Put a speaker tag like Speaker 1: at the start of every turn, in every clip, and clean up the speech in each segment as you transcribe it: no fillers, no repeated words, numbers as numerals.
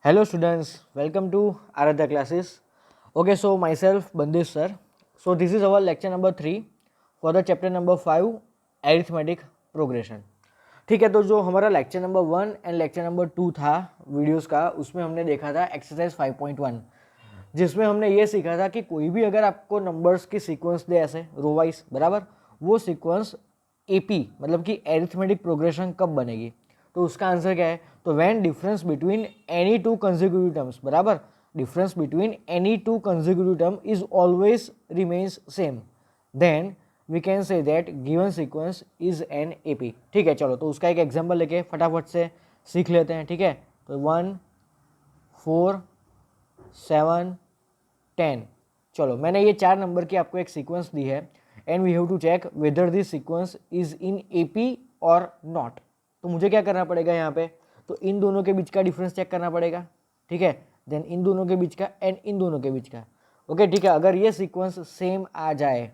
Speaker 1: Hello students, welcome to Aradhya classes. Okay, so myself Bandesh sir. So this is our lecture number 3 for the chapter number 5 arithmetic progression. ठीक है, तो जो हमारा lecture number 1 and lecture number 2 था videos का, उसमें हमने देखा था एक्सरसाइज 5.1, जिसमें हमने ये सीखा था कि कोई भी अगर आपको नंबर्स की सीक्वेंस दे ऐसे रो वाइज, बराबर, वो सीक्वेंस एपी मतलब कि एरिथमेटिक प्रोग्रेशन कब बनेगी। तो उसका आंसर क्या है, तो when difference between any two consecutive terms, बराबर, difference between any two consecutive term is always remains same, then we can say that given sequence is an AP. ठीक है, चलो तो उसका एक एग्जांपल लेके फटाफट से सीख लेते हैं। ठीक है, तो 1 4 7 10, चलो मैंने ये 4 नंबर की आपको एक सीक्वेंस दी है and we have to check whether this sequence is in AP और नॉट। तो मुझे क्या करना पड़ेगा यहाँ पे, तो इन दोनों के बीच का डिफरेंस चेक करना पड़ेगा। ठीक है, देन इन दोनों के बीच का एंड इन दोनों के बीच का। ओके, ठीक है, अगर ये सीक्वेंस सेम आ जाए,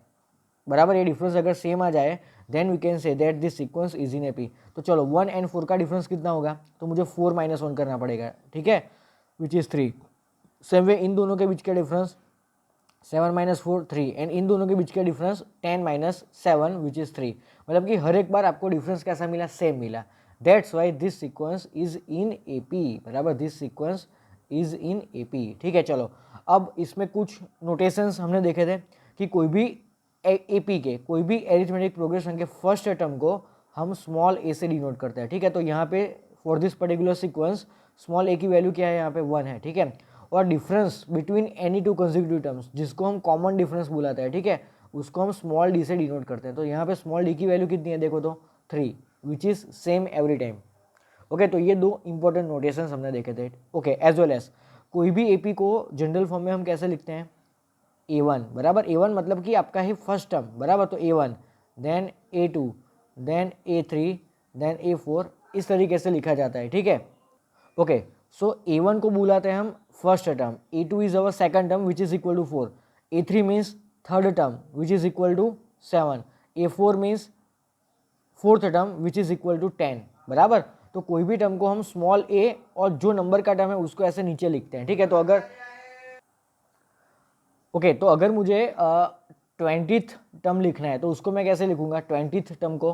Speaker 1: बराबर, ये डिफरेंस अगर सेम आ जाए, then we can say that this sequence is in AP. तो चलो 1 एंड 4 का डिफरेंस कितना होगा, तो मुझे 4 - 1 करना पड़ेगा। ठीक है, विच इज़ 3। सेम वे इन दोनों के बीच का डिफरेंस 7 - 4 3 एंड इन दोनों के बीच का डिफरेंस 10 - 7 विच इज़ 3। मतलब कि हर एक बार आपको डिफरेंस कैसा मिला, सेम मिला। That's why this sequence is in AP, बराबर, this sequence is in AP. ठीक है, चलो अब इसमें कुछ नोटेशंस हमने देखे थे कि कोई भी एपी के, कोई भी एरिथमेटिक प्रोग्रेशन के फर्स्ट टर्म को हम स्मॉल ए से डिनोट करते हैं। ठीक है, तो यहाँ पे for this particular sequence small ए की वैल्यू क्या है, यहाँ पे 1 है। ठीक है, और difference between any two consecutive terms, जिसको हम कॉमन डिफरेंस बुलाते हैं, ठीक है, उसको हम स्मॉल डी से डिनोट करते हैं। तो यहाँ पे स्मॉल डी की वैल्यू कितनी है, देखो तो 3, which is same every time. Okay, तो ये दो इंपॉर्टेंट नोटेशन हमने देखे थे। ओके, एज वेल एज कोई भी एपी को जनरल फॉर्म में हम कैसे लिखते हैं, A1, बराबर, A1 मतलब कि आपका ही फर्स्ट टर्म, बराबर, तो A1 then A2 then A3 then A4, इस तरीके से लिखा जाता है। ठीक है, ओके, सो A1 को बुलाते हैं हम first term, A2 is our second term which is equal to 4, A3 means third term which is equal to 7, A4 means fourth term which is equal to 10, बराबर। तो कोई भी टर्म को हम स्मॉल ए और जो नंबर का टर्म है उसको ऐसे नीचे लिखते हैं। ठीक है, तो अगर ओके, तो अगर मुझे 20th टर्म लिखना है तो उसको मैं कैसे लिखूंगा, 20th टर्म को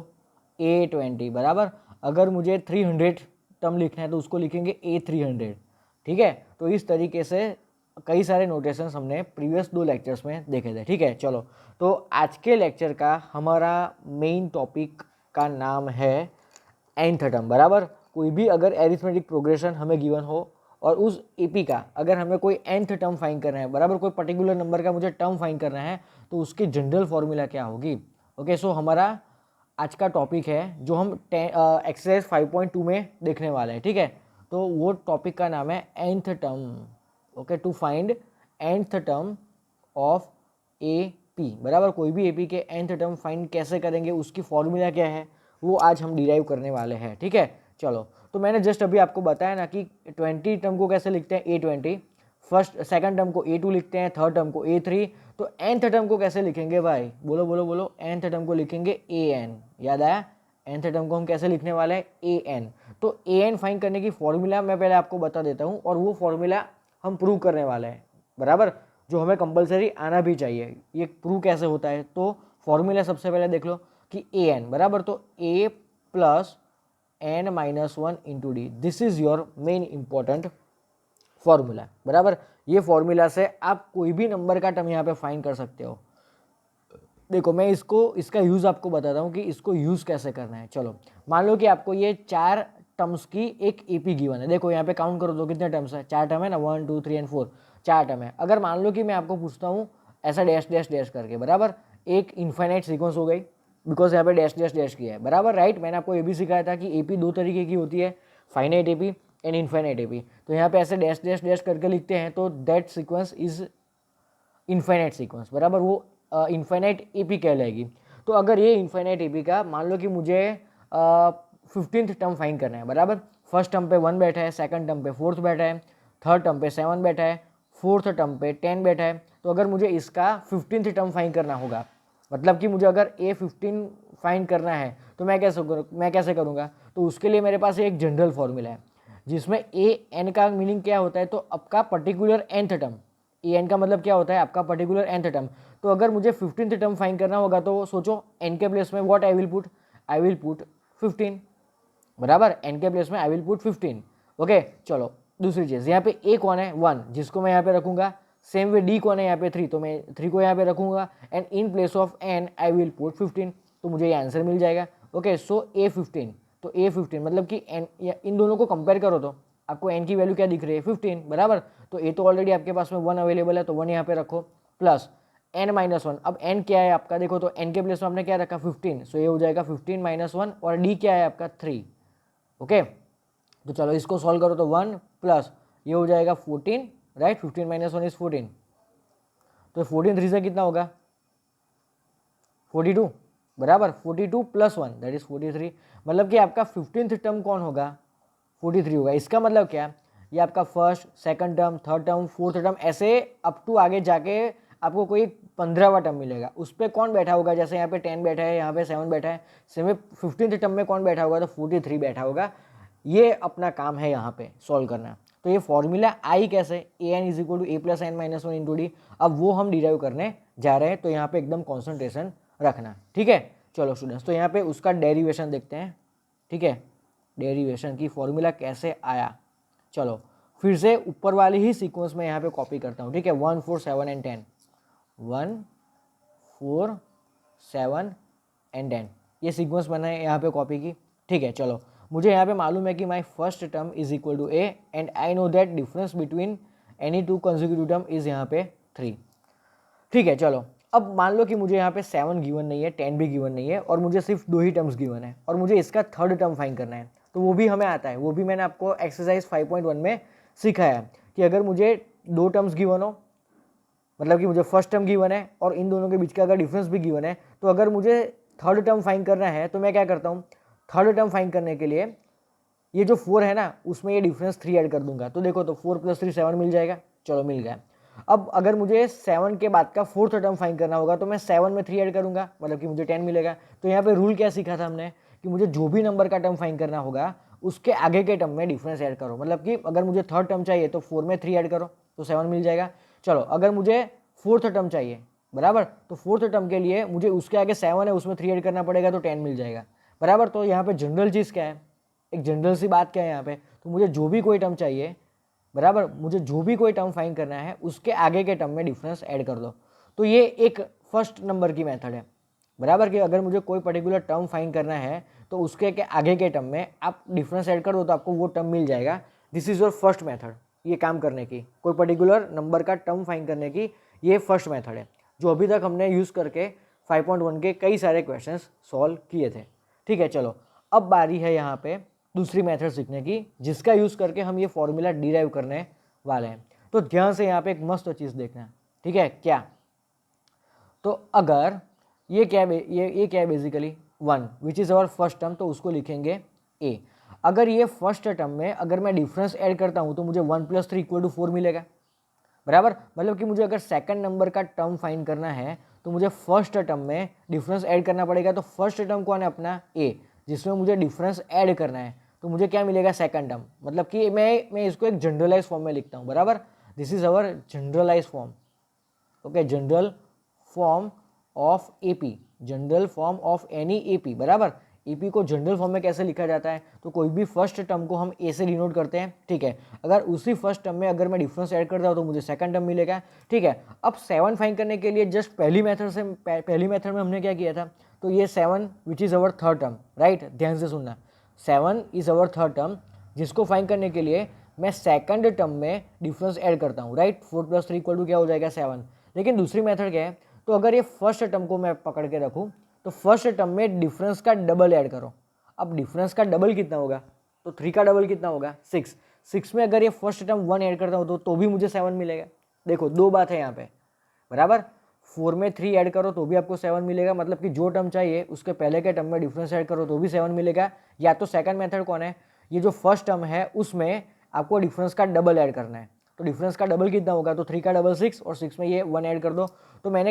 Speaker 1: A20, बराबर। अगर मुझे 300 टर्म लिखना है तो उसको लिखेंगे A300। ठीक है, तो इस तरीके से कई सारे नोटेशंस हमने प्रीवियस 2 लेक्चर्स में देखे थे। ठीक है, चलो तो आज के लेक्चर का हमारा मेन टॉपिक का नाम है nth टर्म, बराबर। कोई भी अगर एरिथमेटिक प्रोग्रेशन हमें गिवन हो और उस एपी का अगर हमें कोई nth टर्म फाइंड करना है, बराबर, कोई पर्टिकुलर नंबर का मुझे टर्म फाइंड करना है, तो उसकी जनरल फॉर्मूला क्या होगी। ओके, सो हमारा आज का टॉपिक है जो हम एक्सरसाइज 5.2 में देखने वाले हैं। ठीक है, तो वो टॉपिक का नाम है nth term. Okay, to find nth term of AP, बराबर, कोई भी एपी के nth टर्म फाइंड कैसे करेंगे, उसकी फॉर्मूला क्या है, वो आज हम डिराइव करने वाले हैं। ठीक है, चलो तो मैंने जस्ट अभी आपको बताया ना कि 20 टर्म को कैसे लिखते हैं, A20, फर्स्ट सेकंड टर्म को A2 लिखते हैं, थर्ड टर्म को A3, तो nth टर्म को कैसे लिखेंगे भाई, बोलो बोलो बोलो, nth टर्म को लिखेंगे AN। याद आया, nth टर्म को हम कैसे लिखने वाले हैं, AN। तो AN फाइंड करने की फॉर्मूला मैं पहले आपको बता देता हूँ और वो फॉर्मूला हम प्रूव करने वाले हैं, बराबर, जो हमें कंपलसरी आना भी चाहिए। ये प्रूव कैसे होता है, तो फॉर्मूला सबसे पहले देख लो कि AN, बराबर, तो A plus n-1 into D, this is your main important formula, बराबर। ये फॉर्मूला से आप कोई भी नंबर का टर्म यहाँ पे फाइंड कर सकते हो। देखो मैं इसका यूज़ आपको बताता हूँ कि इसको यूज़ कैसे करना है। चलो मान लो कि आपको ये 4 टर्म्स की एक एपी गिवन है। देखो यहाँ पे काउंट करो तो कितने टर्म्स है, 4 टर्म है ना, 1 2 3 एंड 4, 4 टर्म है। अगर मान लो कि मैं आपको पूछता हूँ ऐसा डैश डैश डैश करके, बराबर, एक इन्फाइनाइट सीक्वेंस हो गई, बिकॉज यहाँ पे डैश डैश डैश किया है, बराबर, राइट। मैंने आपको ये भी सिखाया था कि एपी 2 तरीके की होती है, finite AP and infinite AP. तो यहाँ पे ऐसे डैश डैश डैश करके लिखते हैं तो that sequence is infinite sequence, बराबर, वो इन्फाइनाइट एपी कहलाएगी। तो अगर ये इन्फाइनाइट एपी का मान लो कि मुझे 15th टर्म फाइंड करना है, बराबर, फर्स्ट टर्म पे 1 बैठा है, सेकंड टर्म पे 4th बैठा है, थर्ड टर्म पे 7 बैठा है, फोर्थ टर्म पे 10 बैठा है। तो अगर मुझे इसका 15th टर्म फाइंड करना होगा, मतलब कि मुझे अगर A15 फाइंड करना है तो मैं कैसे करूँगा, तो उसके लिए मेरे पास एक जनरल फॉर्मूला है। जिसमें ए एन का मीनिंग क्या होता है, तो आपका particular nth term, A N का मतलब क्या होता है, आपका पर्टिकुलर nth टर्म। तो अगर मुझे 15th टर्म फाइंड करना होगा तो सोचो एन के प्लेस में व्हाट आई विल पुट 15, बराबर, एन के प्लेस में आई विल पुट 15। ओके चलो दूसरी चीज़, यहाँ पे ए कौन है 1, जिसको मैं यहाँ पे रखूंगा। सेम वे डी कौन है यहाँ पे 3, तो मैं 3 को यहाँ पे रखूंगा and in place of N I will put 15, तो मुझे ये आंसर मिल जाएगा। ओके सो ए 15, तो ए 15 मतलब कि एन, इन दोनों को कंपेयर करो तो आपको एन की वैल्यू क्या दिख रही है 15, बराबर। तो ए तो ऑलरेडी आपके पास में 1 अवेलेबल है, तो 1 यहाँ पे रखो प्लस n-1। अब n क्या है आपका, देखो तो n के प्लेस में आपने क्या रखा 15, सो ये हो जाएगा 15 - 1 और d क्या है आपका 3। ओके तो चलो इसको सॉल्व करो तो 1 प्लस ये हो जाएगा 14, राइट, 15 - 1 इज 14, तो 14 3 से कितना होगा 42, बराबर, 42 + 1 दैट इज 43, मतलब कि आपका 15th टर्म कौन होगा 43 होगा। इसका मतलब क्या, ये आपका first, second term, third term, fourth term, ऐसे अप टू आगे जाके आपको कोई 15वां टर्म मिलेगा, उस पर कौन बैठा होगा, जैसे यहाँ पे 10 बैठा है, यहाँ पे 7 बैठा है, सेम 15th टर्म में कौन बैठा होगा, तो 43 बैठा होगा। ये अपना काम है यहाँ पे सॉल्व करना। तो ये फॉर्मूला आई कैसे, a n is equal to a plus n minus 1 into d, अब वो हम डिराइव करने जा रहे हैं, तो यहाँ पे एकदम कॉन्सेंट्रेशन रखना, ठीक है। चलो स्टूडेंट्स, तो यहाँ पे उसका डेरिवेशन देखते हैं, ठीक है, डेरिवेशन की फॉर्मूला कैसे आया। चलो फिर से ऊपर वाली ही सीक्वेंस में यहाँ पे कॉपी करता हूँ, ठीक है, 1 4 7 एंड 10, 1 4 7 एंड 10, ये सीक्वेंस मैंने यहाँ पे कॉपी की, ठीक है। चलो मुझे यहाँ पे मालूम है कि my first term is equal to A and I know that difference between any two consecutive term is यहाँ पे 3, ठीक है। चलो अब मान लो कि मुझे यहाँ पे 7 गिवन नहीं है, 10 भी गिवन नहीं है, और मुझे सिर्फ 2 ही टर्म्स गिवन है, और मुझे इसका थर्ड टर्म फाइंड करना है, तो वो भी हमें आता है, वो भी मैंने आपको एक्सरसाइज 5.1 में सिखाया है कि अगर मुझे 2 टर्म्स गिवन हो, मतलब कि मुझे फर्स्ट टर्म गिवन है और इन दोनों के बीच का अगर डिफरेंस भी गिवन है, तो अगर मुझे थर्ड टर्म फाइंड करना है तो मैं क्या करता हूँ, थर्ड टर्म फाइंड करने के लिए ये जो 4 है ना, उसमें ये डिफरेंस 3 ऐड कर दूंगा, तो देखो तो 4 + 3 7 मिल जाएगा, चलो मिल गया। अब अगर मुझे 7 के बाद का फोर्थ टर्म फाइंड करना होगा तो मैं 7 में 3 ऐड करूंगा, मतलब कि मुझे 10 मिलेगा। तो यहाँ पे रूल क्या सीखा था हमने कि मुझे जो भी नंबर का टर्म फाइंड करना होगा उसके आगे के टर्म में डिफरेंस ऐड करो, मतलब कि अगर मुझे थर्ड टर्म चाहिए तो 4 में 3 ऐड करो तो 7 मिल जाएगा। चलो अगर मुझे फोर्थ टर्म चाहिए, बराबर, तो फोर्थ टर्म के लिए मुझे उसके आगे 7 है उसमें 3 ऐड करना पड़ेगा तो 10 मिल जाएगा, बराबर। तो यहाँ पे जनरल चीज़ क्या है, एक जनरल सी बात क्या है यहाँ पे, तो मुझे जो भी कोई टर्म चाहिए, बराबर, मुझे जो भी कोई टर्म फाइंड करना है उसके आगे के टर्म में डिफरेंस ऐड कर दो। तो ये एक फर्स्ट नंबर की मेथड है, बराबर, कि अगर मुझे कोई पर्टिकुलर टर्म फाइंड करना है तो उसके के आगे के टर्म में आप डिफरेंस ऐड कर दो तो आपको वो टर्म मिल जाएगा। This is your first method, ये काम करने की, कोई पर्टिकुलर नंबर का टर्म फाइंड करने की ये फर्स्ट मेथड है जो अभी तक हमने यूज़ करके 5.1 के कई सारे क्वेश्चंस सॉल्व किए थे, ठीक है। चलो अब बारी है यहाँ पे दूसरी मेथड सीखने की, जिसका यूज़ करके हम ये फॉर्मूला डिराइव करने वाले हैं। तो ध्यान से यहाँ पे एक मस्त चीज़ देखना, ठीक है, क्या, तो अगर ये क्या है, ये क्या है basically 1 which is our first term, तो उसको लिखेंगे ए। अगर ये फर्स्ट टर्म में अगर मैं डिफरेंस ऐड करता हूँ तो मुझे 1 + 3 = 4 मिलेगा, बराबर, मतलब कि मुझे अगर सेकंड नंबर का टर्म फाइंड करना है तो मुझे फर्स्ट टर्म में डिफरेंस ऐड करना पड़ेगा। तो फर्स्ट टर्म कौन है अपना ए, जिसमें मुझे डिफरेंस ऐड करना है, तो मुझे क्या मिलेगा सेकंड टर्म, मतलब कि मैं इसको एक जनरलाइज फॉर्म में लिखता हूँ, बराबर, this is our generalise form, okay, general form of AP, general form of any AP, बराबर। एपी को जनरल फॉर्म में कैसे लिखा जाता है, तो कोई भी फर्स्ट टर्म को हम ए से डिनोट करते हैं, ठीक है। अगर उसी फर्स्ट टर्म में अगर मैं डिफरेंस ऐड करता हूँ तो मुझे सेकंड टर्म मिलेगा, ठीक है। अब 7 फाइंड करने के लिए जस्ट पहली मेथड में हमने क्या किया था, तो ये 7 which is our third term, right, ध्यान से सुनना, 7 इज़ अवर थर्ड टर्म, जिसको फाइंड करने के लिए मैं सेकंड टर्म में डिफरेंस ऐड करता हूँ, राइट, 4 + 3 = क्या हो जाएगा 7। लेकिन दूसरी मेथड क्या है, तो अगर ये फर्स्ट टर्म को मैं पकड़ के रखूँ तो फर्स्ट टर्म में डिफरेंस का डबल ऐड करो। अब डिफरेंस का डबल कितना होगा, तो 3 का डबल कितना होगा 6, 6 में अगर ये फर्स्ट टर्म 1 ऐड करता हूँ तो भी मुझे 7 मिलेगा। देखो दो बात है यहाँ पे, बराबर, 4 में 3 ऐड करो तो भी आपको 7 मिलेगा, मतलब कि जो टर्म चाहिए उसके पहले के टर्म में डिफरेंस ऐड करो तो भी 7 मिलेगा। या तो सेकंड मेथड कौन है, ये जो फर्स्ट टर्म है उसमें आपको डिफरेंस का डबल ऐड करना है, तो डिफरेंस का डबल कितना होगा, तो 3 का डबल 6 और 6 में ये 1 ऐड कर दो। तो मैंने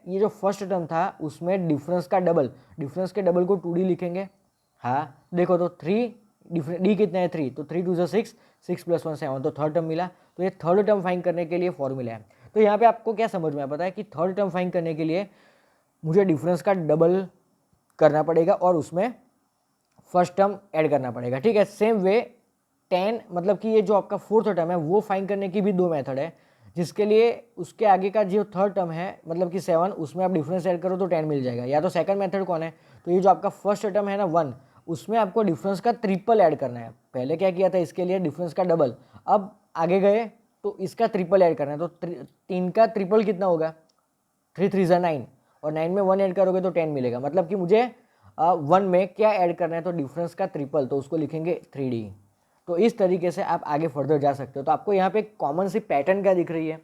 Speaker 1: ये जो फर्स्ट टर्म था उसमें डिफरेंस का डबल, डिफरेंस के डबल को 2D लिखेंगे, हाँ देखो तो 3 डी कितना है 3, तो 3 2 6, 6 + 1 7, तो थर्ड टर्म मिला। तो ये थर्ड टर्म फाइंड करने के लिए फॉर्मूला है। तो यहाँ पे आपको क्या समझ में पता है कि थर्ड टर्म फाइंड करने के लिए मुझे डिफरेंस का डबल करना पड़ेगा और उसमें फर्स्ट टर्म ऐड करना पड़ेगा, ठीक है। सेम वे 10 मतलब कि ये जो आपका फोर्थ टर्म है वो फाइंड करने की भी 2 मेथड है, जिसके लिए उसके आगे का जो थर्ड टर्म है मतलब कि 7, उसमें आप डिफरेंस ऐड करो तो 10 मिल जाएगा। या तो सेकंड मेथड कौन है, तो ये जो आपका फर्स्ट टर्म है ना 1, उसमें आपको डिफरेंस का ट्रिपल ऐड करना है। पहले क्या किया था, इसके लिए डिफरेंस का डबल, अब आगे गए तो इसका ट्रिपल ऐड करना है। तो 3 का ट्रिपल कितना होगा, 3 3 ज़ा 9, और 9 में 1 ऐड करोगे तो 10 मिलेगा। मतलब कि मुझे 1 में क्या ऐड करना है, तो डिफरेंस का ट्रिपल, तो उसको लिखेंगे 3D। तो इस तरीके से आप आगे फर्दर जा सकते हो। तो आपको यहाँ पे कॉमन सी पैटर्न क्या दिख रही है,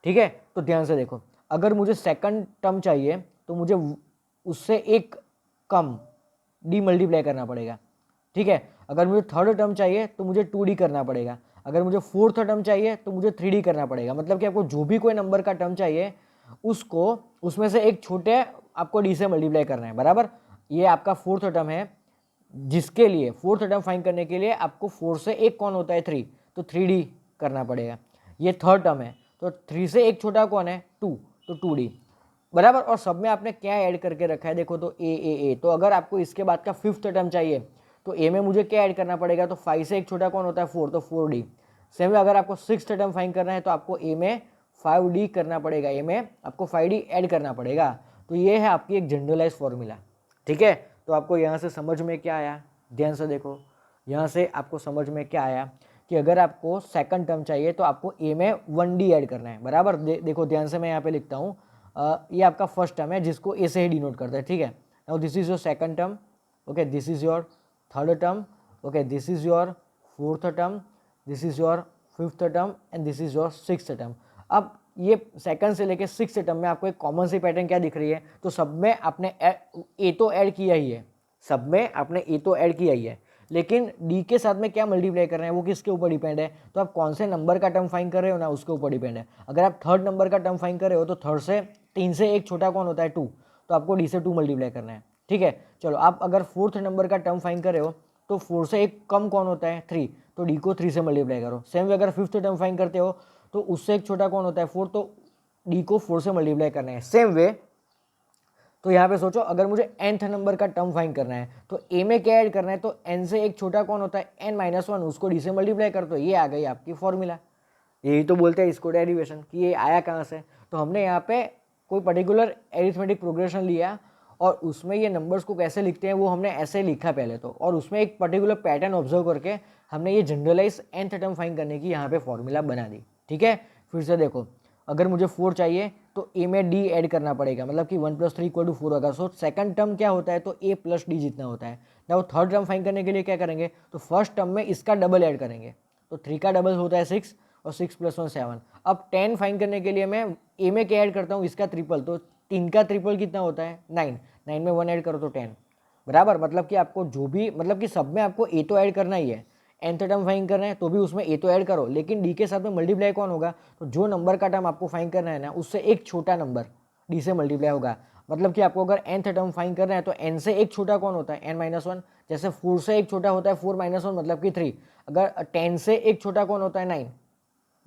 Speaker 1: ठीक है। तो ध्यान से देखो, अगर मुझे सेकंड टर्म चाहिए तो मुझे उससे एक कम डी मल्टीप्लाई करना पड़ेगा, ठीक है। अगर मुझे थर्ड टर्म चाहिए तो मुझे 2D करना पड़ेगा। अगर मुझे फोर्थ टर्म चाहिए तो मुझे 3D करना पड़ेगा। मतलब कि आपको जो भी कोई नंबर का टर्म चाहिए उसको उसमें से एक छोटे आपको डी से मल्टीप्लाई करना है, बराबर। ये आपका फोर्थ टर्म है, जिसके लिए फोर्थ टर्म फाइंड करने के लिए आपको 4 से एक कौन होता है 3, तो 3D करना पड़ेगा। ये थर्ड टर्म है, तो 3 से एक छोटा कौन है 2, तो 2D, बराबर। और सब में आपने क्या ऐड करके रखा है देखो, तो ए। तो अगर आपको इसके बाद का फिफ्थ टर्म चाहिए तो ए में मुझे क्या ऐड करना पड़ेगा, तो 5 से एक छोटा कौन होता है 4, तो 4D। सेम अगर आपको सिक्स टर्म फाइंड करना है तो आपको ए में 5D करना पड़ेगा, ए में आपको 5D ऐड करना पड़ेगा। तो ये है आपकी एक जनरलाइज फॉर्मूला, ठीक है। तो आपको यहाँ से समझ में क्या आया, ध्यान से देखो, यहाँ से आपको समझ में क्या आया कि अगर आपको सेकंड टर्म चाहिए तो आपको ए में 1D ऐड करना है, बराबर। देखो ध्यान से मैं यहाँ पे लिखता हूँ, ये आपका फर्स्ट टर्म है जिसको ए से ही डिनोट करता है, ठीक है। Now this is your second term, okay, this is your third term, okay, this is your fourth term, this is your fifth term and this is your sixth term. अब ये second से लेके sixth term में आपको एक common सी pattern क्या दिख रही है, तो सब में आपने ए तो ऐड किया ही है, सब में आपने ए तो ऐड किया ही है, लेकिन डी के साथ में क्या मल्टीप्लाई कर रहे हैं वो किसके ऊपर डिपेंड है, तो आप कौन से नंबर का टर्म फाइंड कर रहे हो ना उसके ऊपर डिपेंड है। अगर आप थर्ड नंबर का टर्म फाइंड कर रहे हो तो थर्ड से 3 से एक छोटा कौन होता है 2, तो आपको डी से 2 मल्टीप्लाई करना है, ठीक है। चलो आप अगर फोर्थ नंबर का टर्म फाइंड कर रहे हो तो 4 से एक कम कौन होता है 3, तो डी को 3 से मल्टीप्लाई करो। सेम वे अगर फिफ्थ टर्म फाइंड करते हो तो उससे एक छोटा कौन होता है 4, तो डी को 4 से मल्टीप्लाई करना है। सेम वे तो यहाँ पे सोचो, अगर मुझे nth नंबर का टर्म फाइंड करना है तो a में क्या ऐड करना है, तो n से एक छोटा कौन होता है n-1, उसको d से मल्टीप्लाई कर दो, ये आ गई आपकी फॉर्मूला। यही तो बोलते हैं इसको डेरिवेशन, कि ये आया कहाँ से। तो हमने यहाँ पे कोई पर्टिकुलर एरिथमेटिक प्रोग्रेशन लिया और उसमें ये नंबर्स को कैसे लिखते हैं वो हमने ऐसे लिखा पहले तो, और उसमें एक पर्टिकुलर पैटर्न ऑब्जर्व करके हमने ये जनरलाइज nth टर्म फाइंड करने की यहाँ पे फॉर्मूला बना दी, ठीक है। फिर से देखो, अगर मुझे 4 चाहिए तो a में d ऐड करना पड़ेगा, मतलब कि 1 + 3 = 4 होगा। सो सेकंड टर्म क्या होता है, तो a + d जितना होता है ना। वो थर्ड टर्म फाइंड करने के लिए क्या करेंगे, तो फर्स्ट टर्म में इसका डबल ऐड करेंगे, तो 3 का डबल होता है 6 और 6 + 1 7। अब 10 फाइंड करने के लिए मैं a में क्या ऐड करता हूँ, इसका ट्रिपल, तो 3 का ट्रिपल कितना होता है 9, 9 में 1 ऐड करो तो 10, बराबर। मतलब कि आपको जो भी, मतलब कि सब में आपको a तो ऐड करना ही है, nth टर्म फाइंड करना है तो भी उसमें a तो ऐड करो, लेकिन d के साथ में मल्टीप्लाई कौन होगा, तो जो नंबर का टर्म आपको फाइंड करना है ना उससे एक छोटा नंबर d से मल्टीप्लाई होगा। मतलब कि आपको अगर nth टर्म फाइंड करना है तो n से एक छोटा कौन होता है n-1, जैसे 4 से एक छोटा होता है 4-1 मतलब कि 3। अगर 10 से एक छोटा कौन होता है 9,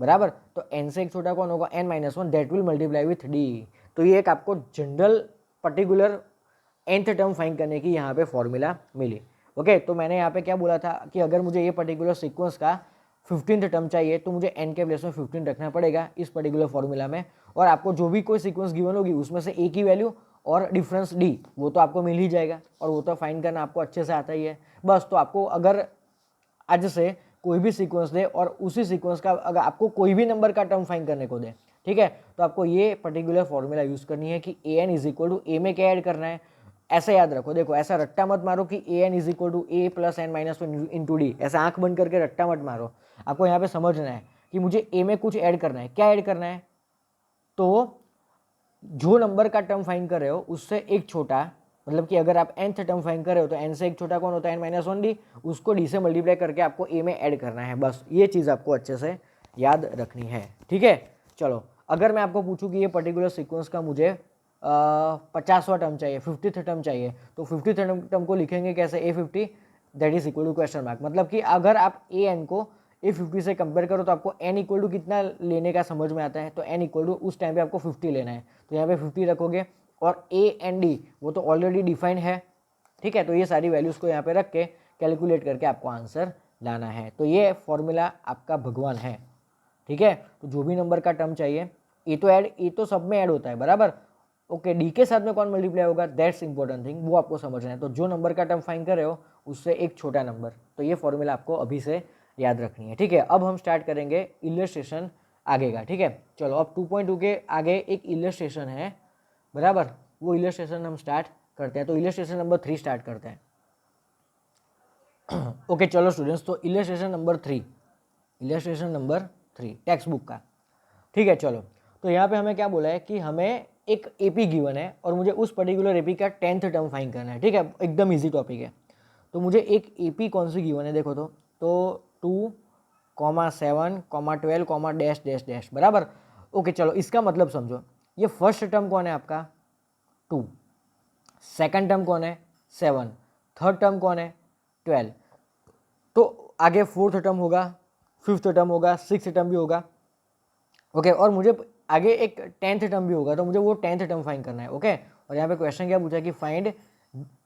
Speaker 1: बराबर। तो n से एक छोटा कौन होगा n-1, that will multiply with d। तो ये एक आपको general particular nth term find करने की यहाँ पे फॉर्मूला मिली, ओके। तो मैंने यहाँ पे क्या बोला था कि अगर मुझे ये पर्टिकुलर सीक्वेंस का 15th टर्म चाहिए तो मुझे n के प्लेस में 15 रखना पड़ेगा इस पर्टिकुलर फॉर्मूला में। और आपको जो भी कोई सीक्वेंस गिवन होगी उसमें से a की वैल्यू और डिफरेंस d वो तो आपको मिल ही जाएगा, और वो तो फाइंड करना आपको अच्छे से आता ही है बस। तो आपको अगर आज से कोई भी सीक्वेंस दे और उसी सीक्वेंस का अगर आपको कोई भी नंबर का टर्म फाइंड करने को दे, ठीक है, तो आपको ये पर्टिकुलर फॉर्मूला यूज़ करनी है कि an = a में क्या ऐड करना है। ऐसे याद रखो, देखो ऐसा रट्टा मत मारो कि an = a + n-1 × d, ऐसा आंख बंद करके रट्टा मत मारो। आपको यहाँ पे समझना है कि मुझे a में कुछ ऐड करना है, क्या ऐड करना है, तो जो नंबर का टर्म फाइंड कर रहे हो उससे एक छोटा, मतलब कि अगर आप nth टर्म फाइंड कर रहे हो तो n से एक छोटा कौन होता है n-1d, उसको d से मल्टीप्लाई करके आपको a में ऐड करना है, बस ये चीज़ आपको अच्छे से याद रखनी है, ठीक है। चलो अगर मैं आपको पूछूं कि ये पर्टिकुलर सीक्वेंस का मुझे 50वां टर्म चाहिए, 50th टर्म चाहिए, तो 50th टर्म को लिखेंगे कैसे, a50 that is equal to question mark. मतलब कि अगर आप ए एन को A50 से कंपेयर करो तो आपको n इक्वल टू कितना लेने का समझ में आता है, तो n इक्वल टू उस टाइम पे आपको 50 लेना है, तो यहाँ पे 50 रखोगे और A एंड D वो तो ऑलरेडी डिफाइंड है, ठीक है। तो ये सारी वैल्यूज़ को यहाँ पे रख के कैलकुलेट करके आपको आंसर लाना है। तो ये फॉर्मूला आपका भगवान है, ठीक है। तो जो भी नंबर का टर्म चाहिए, ए तो सब में ऐड होता है बराबर, ओके। डी के साथ में कौन मल्टीप्लाई होगा, दैट्स इंपॉर्टेंट थिंग, वो आपको समझना है। तो जो नंबर का टर्म फाइंड कर रहे हो उससे एक छोटा नंबर, तो ये फॉर्मूला आपको अभी से याद रखनी है, ठीक है। अब हम स्टार्ट करेंगे इलस्ट्रेशन आगे का, ठीक है। चलो अब 2.2 के आगे एक इलस्ट्रेशन है बराबर, वो इलस्ट्रेशन हम स्टार्ट करते हैं। तो इलस्ट्रेशन नंबर 3 स्टार्ट करते हैं। ओके चलो स्टूडेंट्स, तो इलस्ट्रेशन नंबर 3 टेक्स्ट बुक का, ठीक है। चलो तो यहाँ पे हमें क्या बोला है कि हमें एक एपी गिवन है और मुझे उस पर्टिकुलर एपी का 10th टर्म फाइंड करना है, ठीक है। एकदम इजी टॉपिक है। तो मुझे एक एपी कौन सी गिवन है देखो, तो 2, 7, 12, डैश डैश डैश बराबर, ओके। चलो इसका मतलब समझो, ये फर्स्ट टर्म कौन है आपका 2, सेकंड टर्म कौन है 7, थर्ड टर्म कौन है 12, तो आगे फोर्थ टर्म होगा, फिफ्थ टर्म होगा, सिक्स टर्म भी होगा, ओके। और मुझे आगे एक 10th टर्म भी होगा, तो मुझे वो 10th टर्म फाइंड करना है, ओके। और यहाँ पे क्वेश्चन क्या पूछा कि फाइंड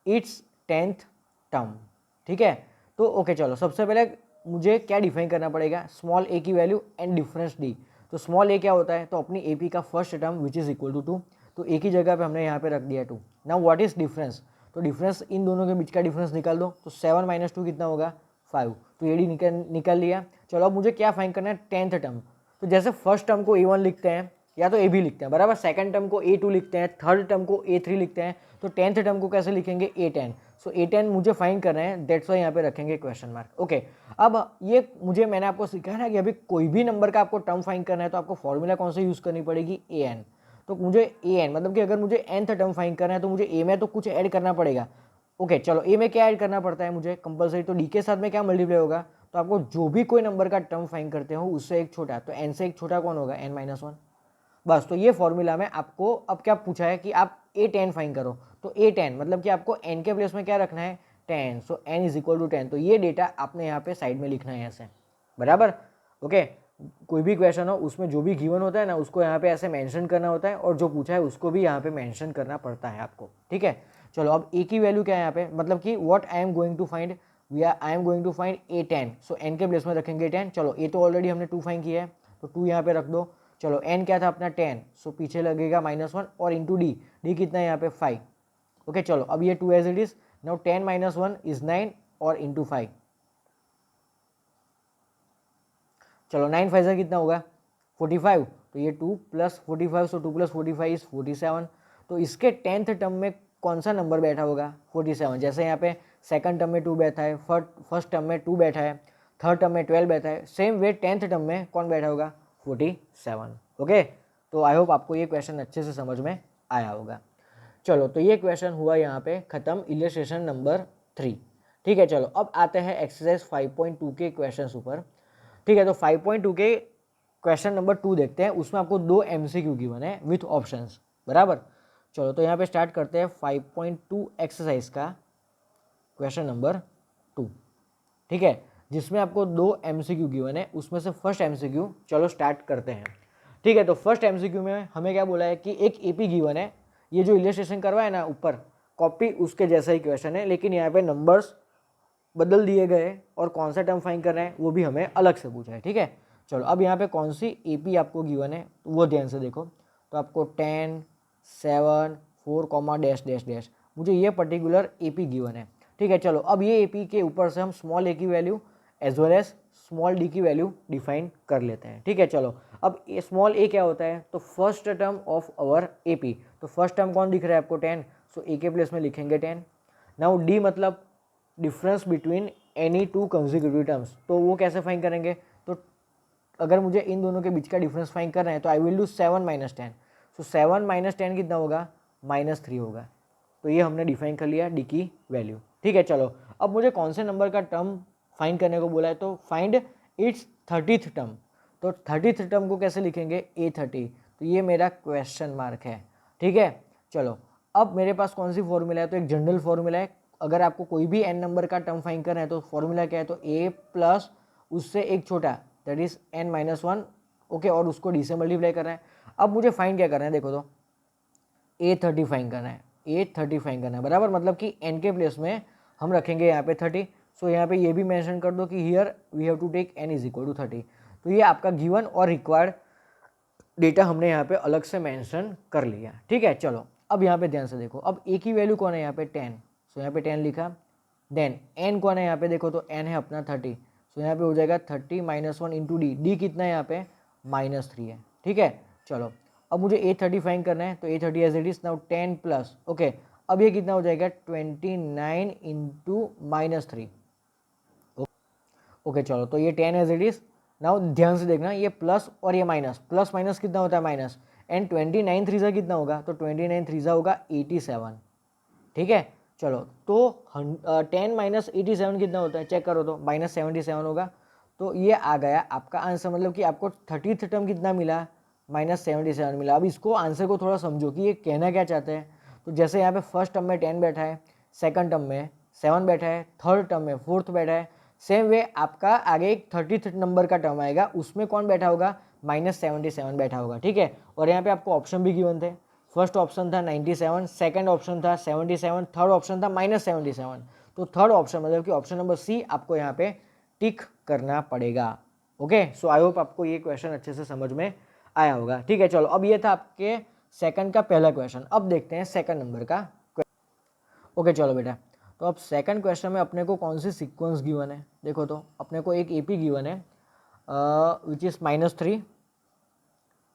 Speaker 1: इट्स 10th टर्म, ठीक है। तो ओके चलो, सबसे पहले मुझे क्या डिफाइन करना पड़ेगा, स्मॉल ए की वैल्यू एंड डिफरेंस डी। तो स्मॉल ए क्या होता है, तो अपनी ए पी का first term which is equal to 2, तो ए की जगह पे हमने यहाँ पे रख दिया 2। नाउ व्हाट इज डिफरेंस, तो डिफरेंस इन दोनों के बीच का डिफरेंस निकाल दो, तो 7 - 2 कितना होगा 5, तो ये डी निकल लिया। चलो अब मुझे क्या फाइंड करना है 10th टर्म, तो जैसे फर्स्ट टर्म को A1 लिखते हैं या तो ए बी लिखते हैं बराबर, सेकंड टर्म को A2 लिखते हैं, थर्ड टर्म को A3 लिखते हैं, तो 10th टर्म को कैसे लिखेंगे A10। सो A10 मुझे फाइंड करना है, दैट्स वाई यहाँ पे रखेंगे क्वेश्चन मार्क, ओके। अब ये मैंने आपको सिखाया ना कि अभी कोई भी नंबर का आपको टर्म फाइंड करना है तो आपको फॉर्मूला कौन सा यूज़ करनी पड़ेगी, AN। तो मुझे AN मतलब कि अगर मुझे nth टर्म फाइंड करना है तो मुझे A में तो कुछ ऐड करना पड़ेगा, ओके। चलो A में क्या ऐड करना पड़ता है मुझे कंपलसरी, तो डी के साथ में क्या मल्टीप्लाई होगा, तो आपको जो भी कोई नंबर का टर्म फाइंड करते हो उससे एक छोटा, तो n से एक छोटा कौन होगा n-1, बस। तो ये फॉर्मूला में आपको अब क्या पूछा है कि आप A10 फाइंड करो, तो A10 मतलब कि आपको n के प्लेस में क्या रखना है 10, सो n इज इक्वल टू 10। तो ये डेटा आपने यहाँ पे साइड में लिखना है ऐसे बराबर, ओके। कोई भी क्वेश्चन हो उसमें जो भी गिवन होता है ना उसको यहाँ पे ऐसे मेंशन करना होता है, और जो पूछा है उसको भी यहाँ पे मेंशन करना पड़ता है आपको, ठीक है। चलो अब ए की वैल्यू क्या है यहाँ पे, मतलब कि what I am going to find, I am going to find A10, so n के प्लेस में रखेंगे 10। चलो ए तो ऑलरेडी हमने 2 फाइंड किया है, तो 2 यहाँ पे रख दो। चलो n क्या था अपना 10, सो पीछे लगेगा -1 और इंटू डी कितना है यहाँ पे 5, ओके। चलो अब ये 2 as it is, now 10 - 1 is 9 और इंटू 5, चलो 9 5 कितना होगा 45, तो ये 2 + 45, सो 2 + 45 इज 47। तो इसके 10th टर्म में कौन सा नंबर बैठा होगा 47, जैसे यहाँ पे सेकंड टर्म में 2 बैठा है, फर्स्ट टर्म में 2 बैठा है, थर्ड टर्म में 12 बैठा है, सेम वे 10th टर्म में कौन बैठा होगा 47, ओके। तो आई होप आपको ये क्वेश्चन अच्छे से समझ में आया होगा। चलो तो ये क्वेश्चन हुआ यहाँ पे ख़त्म, इलस्ट्रेशन नंबर 3, ठीक है। चलो अब आते हैं एक्सरसाइज 5.2 के क्वेश्चन ऊपर, ठीक है। तो 5.2 के क्वेश्चन नंबर 2 देखते हैं, उसमें आपको 2 MCQ गिवन है विथ ऑप्शंस बराबर। चलो तो यहाँ पे स्टार्ट करते हैं 5.2 एक्सरसाइज का क्वेश्चन नंबर 2, ठीक है, जिसमें आपको 2 MCQ गिवन है, उसमें से फर्स्ट MCQ चलो स्टार्ट करते हैं, ठीक है। तो फर्स्ट MCQ में हमें क्या बोला है कि एक AP गिवन है, ये जो इलस्ट्रेशन करवा है ना ऊपर कॉपी उसके जैसा ही क्वेश्चन है, लेकिन यहाँ पे नंबर्स बदल दिए गए और कौन सा टर्म फाइंड करना है वो भी हमें अलग से पूछा है, ठीक है। चलो अब यहाँ पे कौन सी AP आपको गिवन है तो वो ध्यान से देखो, तो आपको 10, 7, 4, डैश डैश डैश, मुझे ये पर्टिकुलर AP गिवन है, ठीक है। चलो अब ये AP के ऊपर से हम स्मॉल a की value as well as small d की वैल्यू डिफाइन कर लेते हैं, ठीक है। चलो अब स्मॉल a क्या होता है, तो first term of our AP, तो फर्स्ट टर्म कौन दिख रहा है आपको 10, सो a के प्लेस में लिखेंगे 10। नाउ d मतलब difference between any 2 consecutive terms, तो वो कैसे फाइंड करेंगे, तो अगर मुझे इन दोनों के बीच का डिफरेंस फाइंड करना है तो आई विल डू 7 - 10, सो 7 - 10 कितना होगा -3 होगा। तो ये हमने डिफाइन कर लिया डी की वैल्यू, ठीक है। चलो अब मुझे कौन से नंबर का टर्म फाइंड करने को बोला है, तो फाइंड इट्स 30th टर्म, तो 30th टर्म को कैसे लिखेंगे A30, तो ये मेरा क्वेश्चन मार्क है, ठीक है। चलो अब मेरे पास कौन सी फॉर्मूला है, तो एक जनरल फॉर्मूला है अगर आपको कोई भी n नंबर का टर्म फाइंड करना है तो फॉर्मूला क्या है, तो a प्लस उससे एक छोटा दैट इज n-1, ओके, और उसको d से मल्टीप्लाई करना है। अब मुझे फाइंड क्या करना है, देखो तो a30 फाइंड करना है, a30 फाइंड करना है, बराबर, मतलब कि n के प्लेस में हम रखेंगे यहाँ पे 30। सो यहाँ पे ये भी मेंशन कर दो कि here we have to take n is equal to 30। तो ये आपका गिवन और रिक्वायर्ड डेटा हमने यहाँ पे अलग से मेंशन कर लिया, ठीक है। चलो अब यहाँ पे ध्यान से देखो, अब a की वैल्यू कौन है यहाँ पे 10, सो यहाँ पे 10 लिखा। देन n कौन है यहाँ पे, देखो तो n है अपना 30, सो यहाँ पे हो जाएगा 30 - 1 इंटू डी कितना है यहाँ पे -3 है, ठीक है। चलो अब मुझे a30 फाइंड करना है, तो a30 as it is now 10 plus, okay, अब ये कितना हो जाएगा 29 इंटू -3, ओके। चलो तो ये 10 एज इट इज। नाउ ध्यान से देखना, ये प्लस और ये माइनस, प्लस माइनस कितना होता है माइनस, एंड 29 थ्रीजा कितना होगा, तो 29 थ्रीजा होगा 87, ठीक है। चलो तो 10 - 87 कितना होता है, चेक करो तो -77 होगा। तो ये आ गया आपका आंसर, मतलब कि आपको 30th टर्म कितना मिला, -77 मिला। अब इसको आंसर को थोड़ा समझो कि ये कहना क्या चाहते हैं। तो जैसे यहाँ पे फर्स्ट टर्म में 10 बैठा है, सेकंड टर्म में 7 बैठा है, थर्ड टर्म में 4th बैठा है, सेम वे आपका आगे एक 30th नंबर का टर्म आएगा, उसमें कौन बैठा होगा, -77 बैठा होगा, ठीक है। और यहाँ पे आपको ऑप्शन भी गिवन थे, फर्स्ट ऑप्शन था 97, सेकंड ऑप्शन था 77, थर्ड ऑप्शन था -77। तो थर्ड ऑप्शन मतलब कि ऑप्शन नंबर सी आपको यहाँ पे टिक करना पड़ेगा, ओके। सो आई होप आपको ये क्वेश्चन अच्छे से समझ में आया होगा, ठीक है। चलो अब ये था आपके सेकंड का पहला क्वेश्चन, अब देखते हैं सेकंड नंबर का क्वेश्चन, ओके। चलो बेटा, तो अब सेकंड क्वेश्चन में अपने को कौन सी सीक्वेंस गिवन है, देखो तो अपने को एक एपी गिवन है which is -3,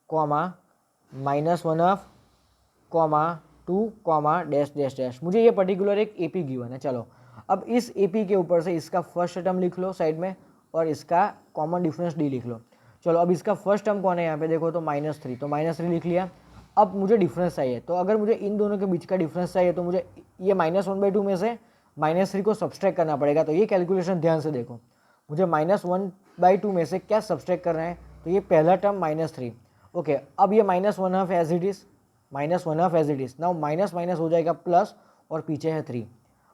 Speaker 1: -1/2, 2, dash dash dash. मुझे ये पर्टिकुलर एक एपी गिवन है। चलो अब इस एपी के ऊपर से इसका फर्स्ट टर्म लिख लो साइड में, और इसका कॉमन डिफरेंस डी लिख लो। चलो अब इसका फर्स्ट टर्म कौन है यहाँ पे, देखो तो -3, तो -3 लिख लिया। अब मुझे डिफरेंस चाहिए, तो अगर मुझे इन दोनों के बीच का डिफरेंस चाहिए तो मुझे ये -1/2 में से -3 को सब्सट्रैक्ट करना पड़ेगा। तो ये कैलकुलेशन ध्यान से देखो, मुझे -1/2 में से क्या सब्सट्रैक्ट करना है, तो ये पहला टर्म -3, ओके। अब ये -1/2 as it is, -1/2 as it is. Now minus minus हो जाएगा प्लस, और पीछे है 3,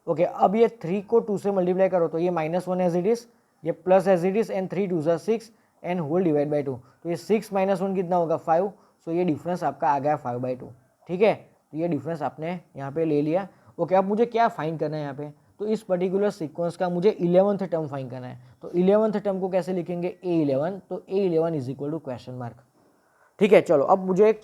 Speaker 1: ओके। अब ये 3 को 2 से मल्टीप्लाई करो, तो ये -1 एज इट इज़, ये plus as it is, and 3 2 ज़ा 6 एंड होल डिवाइड बाई 2, तो ये 6 - 1 कितना होगा 5। सो ये डिफरेंस आपका आ गया 5/2, ठीक है। तो ये डिफरेंस आपने यहाँ पे ले लिया, ओके। अब मुझे क्या फाइंड करना है यहाँ पे, तो इस पर्टिकुलर सीक्वेंस का मुझे 11th टर्म फाइंड करना है। तो 11th टर्म को कैसे लिखेंगे, A11, तो A11 is equal to question mark, ठीक है। चलो अब मुझे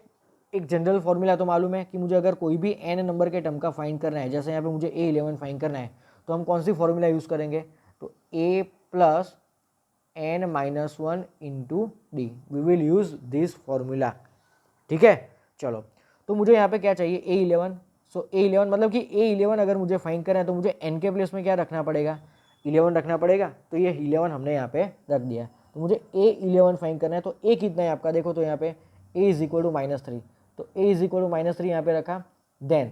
Speaker 1: एक जनरल फॉर्मूला तो मालूम है कि मुझे अगर कोई भी n नंबर के टर्म का फाइंड करना है, जैसे यहाँ पे मुझे A11 फाइंड करना है, तो हम कौन सी फॉर्मूला यूज़ करेंगे, तो a plus n-1 into D, we will use this formula, ठीक है। चलो तो मुझे यहाँ पे क्या चाहिए, A11। सो A11 मतलब कि A11 अगर मुझे फाइंड करना है तो मुझे n के प्लेस में क्या रखना पड़ेगा, 11 रखना पड़ेगा। तो ये 11 हमने यहाँ पे रख दिया। तो मुझे A11 फाइंड करना है, तो A कितना है आपका, देखो तो यहाँ पे A इज इक्वल टू -3, तो A इज इक्वल टू -3 यहाँ पे रखा। देन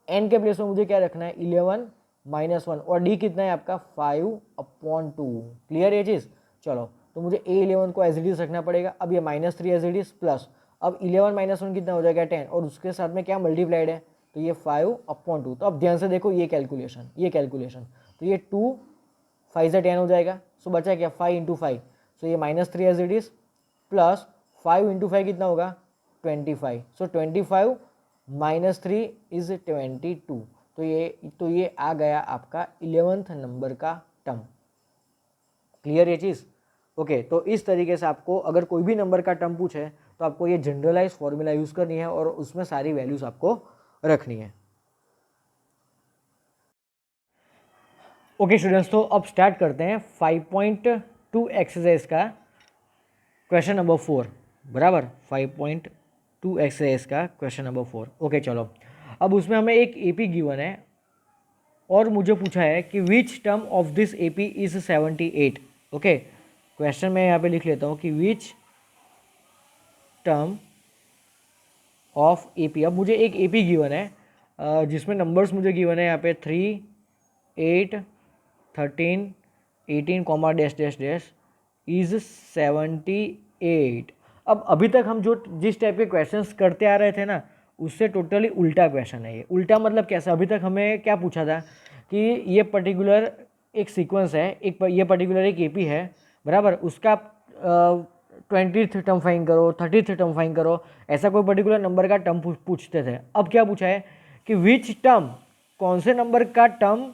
Speaker 1: n के प्लेस में मुझे क्या रखना है, 11 -1, और D कितना है आपका 5/2, क्लियर ये चीज़। चलो तो मुझे A11 को एज इट इज रखना पड़ेगा। अब ये -3 एज इट इज प्लस, अब 11 - 1 कितना हो जाएगा 10, और उसके साथ में क्या मल्टीप्लाइड है, तो ये 5/2। तो अब ध्यान से देखो ये कैलकुलेशन, तो ये 2 5 से 10 हो जाएगा। सो बचा क्या 5 इंटू 5, सो ये -3 as it is plus 5 into 5 कितना होगा 25। So 25 -3 is 22। तो ये आ गया आपका 11th नंबर का टर्म, क्लियर ये चीज़, ओके। तो इस तरीके से आपको अगर कोई भी नंबर का टर्म पूछे तो आपको ये जनरलाइज फॉर्मूला यूज़ करनी है और उसमें सारी वैल्यूज़ आपको रखनी है, ओके स्टूडेंट्स। तो अब स्टार्ट करते हैं 5.2 एक्सरसाइज का क्वेश्चन नंबर 4, बराबर। 5.2 एक्सरसाइज का क्वेश्चन नंबर 4, ओके। चलो अब उसमें हमें एक एपी गिवन है और मुझे पूछा है कि which term of this AP is 78, okay. Question मैं यहाँ पे लिख लेता हूँ कि विच टर्म ऑफ एपी। अब मुझे एक एपी गिवन है जिसमें नंबर्स मुझे गिवन है यहाँ पे 3, 8, 13, 18, डैश डैश डैश इज 78। अब अभी तक हम जो जिस टाइप के क्वेश्चंस करते आ रहे थे ना, उससे टोटली उल्टा क्वेश्चन है ये। उल्टा मतलब कैसा, अभी तक हमें क्या पूछा था कि ये पर्टिकुलर एक सीक्वेंस है, ये पर्टिकुलर एक एपी है, बराबर, उसका 20th टर्म फाइंड करो, 30th टर्म फाइंड करो, ऐसा कोई पर्टिकुलर नंबर का टर्म पूछते थे। अब क्या पूछा है कि विच टर्म, कौन से नंबर का टर्म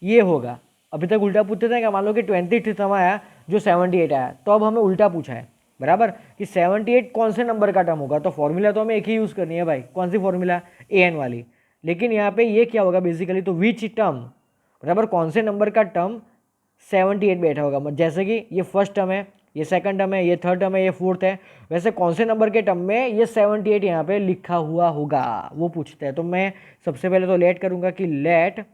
Speaker 1: ये होगा। अभी तक उल्टा पूछते थे क्या, मान लो कि 20th टर्म आया जो 78 आया, तो अब हमें उल्टा पूछा है, बराबर, कि 78 कौन से नंबर का टर्म होगा। तो फॉर्मूला तो हमें एक ही यूज़ करनी है भाई, कौन सी फॉर्मूला, an वाली। लेकिन यहाँ पे ये क्या होगा बेसिकली, तो विच टर्म, बराबर, कौन से नंबर का टर्म 78 बैठा होगा। जैसे कि ये फर्स्ट टर्म है, ये सेकंड टर्म है, ये थर्ड टर्म है, ये फोर्थ है, वैसे कौन से नंबर के टर्म में ये 78 यहाँ पे लिखा हुआ होगा वो पूछते हैं। तो मैं सबसे पहले तो लेट करूँगा कि लेट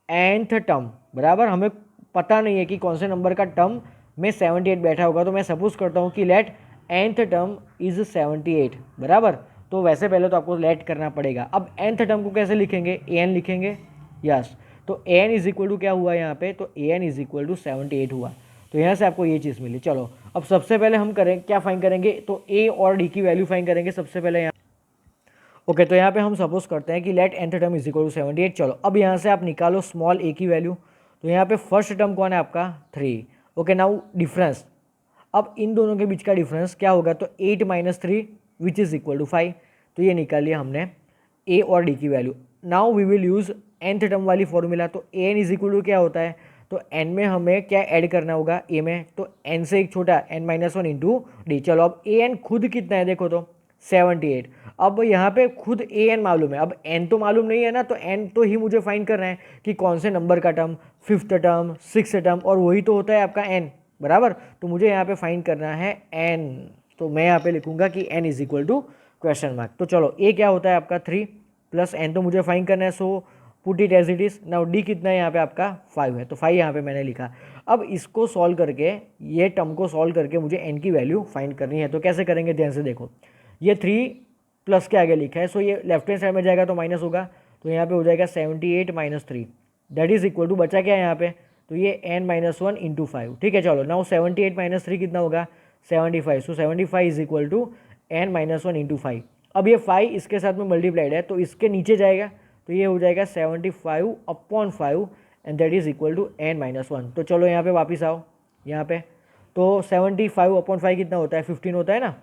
Speaker 1: nth टर्म, बराबर, हमें पता नहीं है कि कौन से नंबर का टर्म में 78 बैठा होगा, तो मैं सपोज करता हूँ कि लेट nth टर्म इज 78, बराबर। तो वैसे पहले तो आपको लेट करना पड़ेगा। अब nth टर्म को कैसे लिखेंगे, an लिखेंगे, यस। तो an इज इक्वल टू क्या हुआ यहाँ पे, तो an इज इक्वल टू 78 हुआ। तो यहाँ से आपको ये चीज़ मिली। चलो अब सबसे पहले हम करें क्या फाइंड करेंगे, तो a और d की वैल्यू फाइंड करेंगे सबसे पहले यहाँ। ओके, तो यहाँ पे हम सपोज करते हैं कि let nth term is equal to 78। चलो अब यहाँ से आप निकालो स्मॉल a की वैल्यू। तो यहाँ पे फर्स्ट टर्म कौन है आपका, 3। ओके, नाउ डिफरेंस, अब इन दोनों के बीच का डिफरेंस क्या होगा, तो 8 - 3 विच इज़ इक्वल टू 5। तो ये निकाल लिया हमने a और d की value. Now we will use nth term वाली फॉर्मूला। तो an इज इक्वल टू क्या होता है, तो n में हमें क्या ऐड करना होगा, a में, तो n से एक छोटा n-1 इंटू डी। चलो अब an खुद कितना है देखो तो 78। अब यहाँ पे खुद an मालूम है, अब n तो मालूम नहीं है ना, तो n तो ही मुझे फाइंड करना है कि कौन से नंबर का term, 5th term, 6th term, और वही तो होता है आपका n, बराबर। तो मुझे यहाँ पे फाइंड करना है n। तो मैं यहाँ पे लिखूंगा कि n is equal to question mark. तो चलो a क्या होता है आपका 3 प्लस n तो मुझे फाइंड करना है, so put it as it is. Now d कितना है यहाँ पे आपका 5 है, तो 5 यहाँ पे मैंने लिखा। अब इसको सॉल्व करके, ये टर्म को सॉल्व करके मुझे n की वैल्यू फाइंड करनी है। तो कैसे करेंगे, ध्यान से देखो, ये 3 प्लस के आगे लिखा है, सो ये लेफ्ट हैंड साइड में जाएगा तो माइनस होगा, तो यहाँ पे हो जाएगा 78 - 3 दैट इज इक्वल टू, बचा क्या है यहाँ पे, तो ये n-1 इंटू 5। ठीक है, चलो नाउ 78 - 3 कितना होगा, 75। So 75 is equal to n-1 into 5। अब ये 5 इसके साथ में मल्टीप्लाइड है, तो इसके नीचे जाएगा, तो ये हो जाएगा 75/5 and that is equal to n-1। तो चलो यहाँ पे वापस आओ, यहाँ पे तो 75/5 कितना होता है, 15 होता है ना,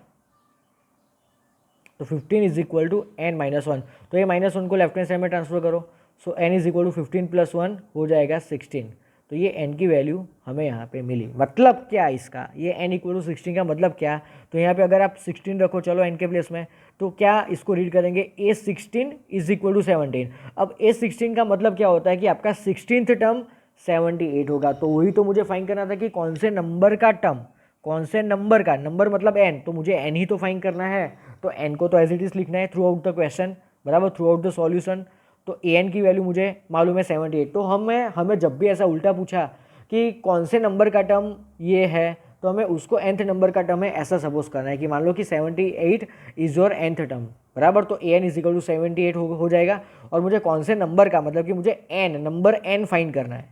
Speaker 1: तो 15 इज इक्वल टू n-1। तो ये -1 को लेफ्ट हैंड साइड में ट्रांसफर करो, सो n इज इक्वल टू 15 + 1 हो जाएगा 16। तो ये n की वैल्यू हमें यहाँ पे मिली। मतलब क्या इसका, ये n इक्वल टू 16 का मतलब क्या, तो यहाँ पे अगर आप 16 रखो चलो n के प्लेस में, तो क्या इसको रीड करेंगे, a16 इज इक्वल टू 17। अब a16 का मतलब क्या होता है कि आपका 16th टर्म 78 होगा। तो वही तो मुझे फाइंड करना था कि कौन से नंबर का टर्म, कौन से नंबर का, नंबर मतलब n, तो मुझे n ही तो फाइंड करना है। तो n को तो एज इट इज लिखना है थ्रू आउट द क्वेश्चन, बराबर, थ्रू आउट द सॉल्यूशन। तो an की वैल्यू मुझे मालूम है 78। तो हमें जब भी ऐसा उल्टा पूछा कि कौन से नंबर का टर्म ये है, तो हमें उसको nth नंबर का टर्म है ऐसा सपोज करना है कि मान लो कि 78 इज योर nth टर्म, बराबर। तो an इज इक्वल टू 78 हो जाएगा, और मुझे कौन से नंबर का, मतलब कि मुझे नंबर n फाइंड करना है।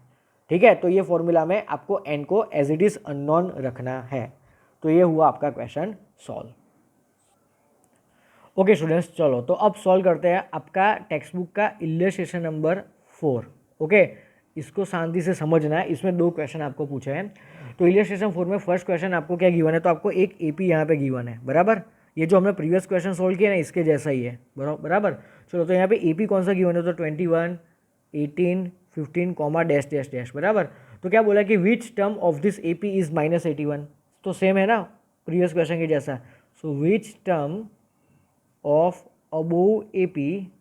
Speaker 1: ठीक है, तो ये फॉर्मूला में आपको n को एज इट इज अननोन रखना है। तो ये हुआ आपका क्वेश्चन सॉल्व। ओके स्टूडेंट्स, चलो तो अब सॉल्व करते हैं आपका टेक्स्ट बुक का इलस्ट्रेशन नंबर 4। ओके, इसको शांति से समझना है, इसमें 2 क्वेश्चन आपको पूछे हैं। तो इलस्ट्रेशन 4 में फर्स्ट क्वेश्चन आपको क्या गिवन है, तो आपको एक एपी यहाँ पे गिवन है, बराबर। ये जो हमने प्रीवियस क्वेश्चन सॉल्व किया ना इसके जैसा ही है, बराबर। चलो तो यहाँ पे एपी कौन सा गिवन है, तो 21, 18, 15 कॉमा डैश डैश डैश, बराबर। तो क्या बोला कि which term of this AP is -81, तो सेम है ना प्रीवियस क्वेश्चन के जैसा। So which term of above AP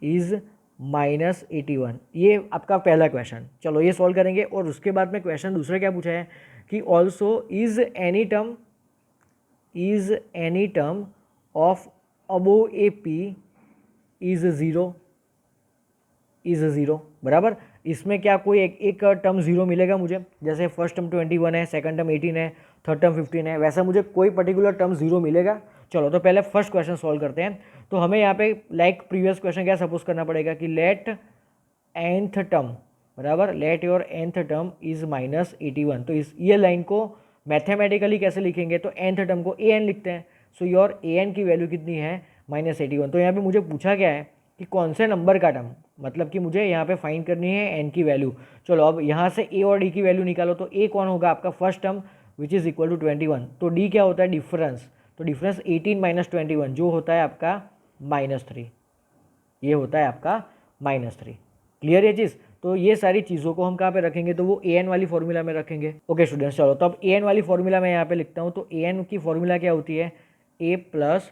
Speaker 1: is -81, ये आपका पहला क्वेश्चन। चलो ये सॉल्व करेंगे, और उसके बाद में क्वेश्चन दूसरा क्या पूछा है कि also is any term of above AP is zero, बराबर। इसमें क्या कोई एक टर्म 0 मिलेगा मुझे, जैसे फर्स्ट टर्म 21 है, सेकंड टर्म 18 है, थर्ड टर्म 15 है, वैसा मुझे कोई पर्टिकुलर टर्म 0 मिलेगा। चलो तो पहले फर्स्ट क्वेश्चन सॉल्व करते हैं। तो हमें यहाँ पे लाइक प्रीवियस क्वेश्चन क्या सपोज करना पड़ेगा कि लेट nth टर्म, बराबर, late your nth term is -81। तो ये लाइन को मैथमेटिकली कैसे लिखेंगे, तो nth टर्म को an लिखते हैं। सो योर an की वैल्यू कितनी है, -81। तो यहाँ पे मुझे पूछा क्या है कि कौन से नंबर का टर्म, मतलब कि मुझे यहाँ पे फाइंड करनी है n की वैल्यू। चलो अब यहाँ से a और d की वैल्यू निकालो, तो a कौन होगा आपका first term which is equal to 21, तो d क्या होता है डिफरेंस, तो डिफरेंस 18 माइनस 21 जो होता है आपका -3, ये होता है आपका -3। क्लियर ये चीज़, तो ये सारी चीज़ों को हम कहाँ पे रखेंगे, तो वो an वाली फॉर्मूला में रखेंगे। ओके स्टूडेंट्स, चलो तो अब an वाली फॉर्मूला मैं यहाँ पे लिखता हूँ, तो an की फॉर्मूला क्या होती है, a plus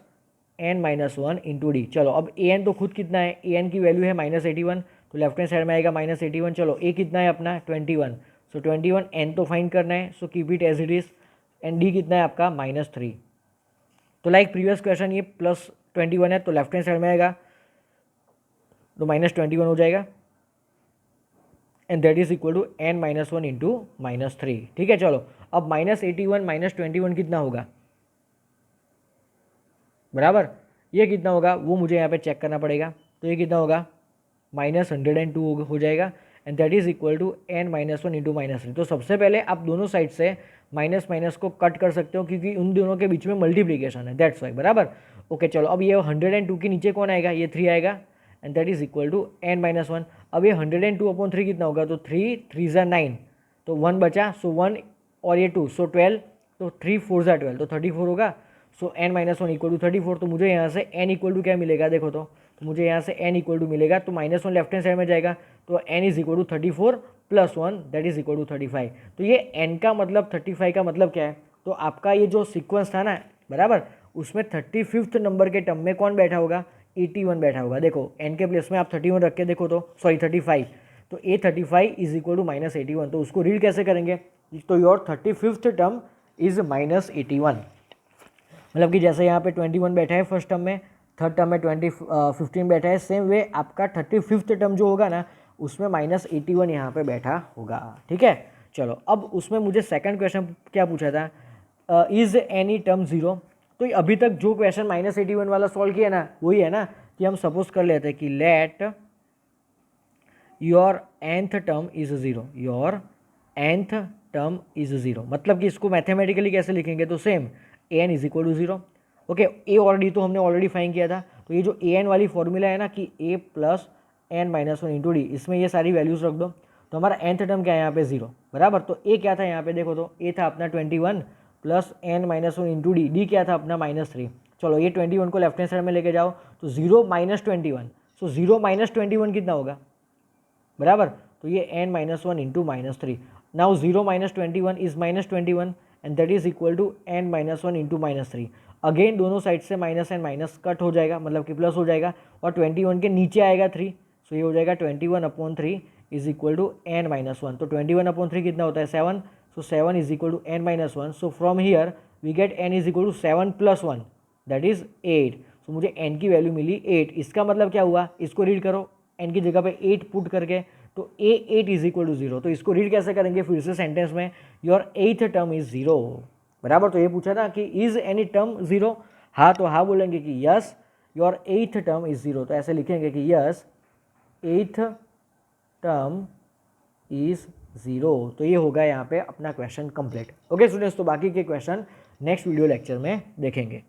Speaker 1: n minus 1 into D. चलो अब an तो खुद कितना है, an की वैल्यू है -81, तो लेफ्ट हैंड साइड में आएगा -81। चलो a कितना है अपना 21, सो 21 n तो फाइंड करना है, so keep it as it is, and d कितना है आपका -3। तो लाइक प्रीवियस क्वेश्चन ये +21 है, तो लेफ्ट हैंड साइड में आएगा तो -21 हो जाएगा, and that is equal to n minus 1 into -3। ठीक है, चलो अब -81 -21 कितना होगा, बराबर, ये कितना होगा वो मुझे यहाँ पे चेक करना पड़ेगा। तो ये कितना होगा -102 हो जाएगा, and that is equal to n minus 1 into -3। तो सबसे पहले आप दोनों साइड से माइनस माइनस को कट कर सकते हो, क्योंकि उन दोनों के बीच में मल्टीप्लीकेशन है, दैट्स वाई, बराबर। ओके चलो अब ये 102 के नीचे कौन आएगा, ये 3 आएगा, and that is equal to n minus 1। अब ये 102/3 कितना होगा, तो 3 3 ज़ा 9, तो 1 बचा, सो 1 और ये 2, सो 12, तो 3 4 ज़ा 12, तो 34 होगा। सो n माइनस 1 इक्वल टू 34, तो मुझे यहाँ से n इक्वल टू क्या मिलेगा, देखो तो मुझे यहाँ से n इक्वल टू मिलेगा, तो -1 लेफ्ट हैंड साइड में जाएगा, तो n is equal to 34 plus 1 that is equal to 35। तो ये n का मतलब 35 का मतलब क्या है, तो आपका ये जो सीक्वेंस था ना, बराबर, उसमें 35th नंबर के टर्म में कौन बैठा होगा, 81 बैठा होगा। देखो n के प्लेस में आप 31 रख के देखो, तो सॉरी 35, तो a35 इज इक्वल टू -81, तो उसको रीड कैसे करेंगे, तो योर 35th टर्म इज -81, मतलब कि जैसे यहाँ पे 21 बैठा है फर्स्ट टर्म में, थर्ड टर्म में 15 बैठा है, सेम वे आपका 35th टर्म जो होगा ना उसमें -81 यहाँ पे बैठा होगा। ठीक है, चलो अब उसमें मुझे सेकंड क्वेश्चन क्या पूछा था, इज़ एनी टर्म 0। तो अभी तक जो क्वेश्चन -81 वाला सॉल्व किया ना वही है ना, कि हम सपोज कर लेते हैं कि let your nth term is 0, your nth term is 0, मतलब कि इसको मैथमेटिकली कैसे लिखेंगे, तो same an is equal to 0। Okay, a और d तो हमने ऑलरेडी फाइंड किया था, तो ये जो an वाली फॉर्मूला है ना कि a plus n minus 1 into D, इसमें ये सारी वैल्यूज रख दो, तो हमारा nth टर्म क्या है यहाँ पे 0, बराबर। तो a क्या था यहाँ पे, देखो तो a था अपना 21 plus n minus 1 into D, D क्या था अपना -3। चलो ये 21 को लेफ्ट हैंड साइड में लेके जाओ, तो 0 माइनस 21, सो 0 माइनस 21 कितना होगा, बराबर, तो ये n minus 1 into -3। Now 0 minus 21 is -21, and that is equal to n minus 1 into -3। Again दोनों साइड से माइनस एंड माइनस कट हो जाएगा, मतलब कि प्लस हो जाएगा, और 21 के नीचे आएगा 3, सो ये हो जाएगा 21/3 is equal to n minus 1। तो 21/3 कितना होता है 7, so 7 is equal to n minus 1। So from here we get n is equal to 7 plus 1 that is 8। So मुझे n की वैल्यू मिली 8। इसका मतलब क्या हुआ, इसको रीड करो n की जगह पे 8 पुट करके, तो a8 इज इक्वल टू 0। तो इसको रीड कैसे करेंगे फिर से सेंटेंस में, योर 8th टर्म इज 0, बराबर। तो ये पूछा था कि इज एनी टर्म 0, हाँ तो हाँ बोलेंगे कि yes your 8th term is 0, तो ऐसे लिखेंगे कि यस 8th टर्म इज 0। तो ये होगा यहाँ पे अपना क्वेश्चन कंप्लीट। ओके स्टूडेंट्स, तो बाकी के क्वेश्चन नेक्स्ट वीडियो लेक्चर में देखेंगे।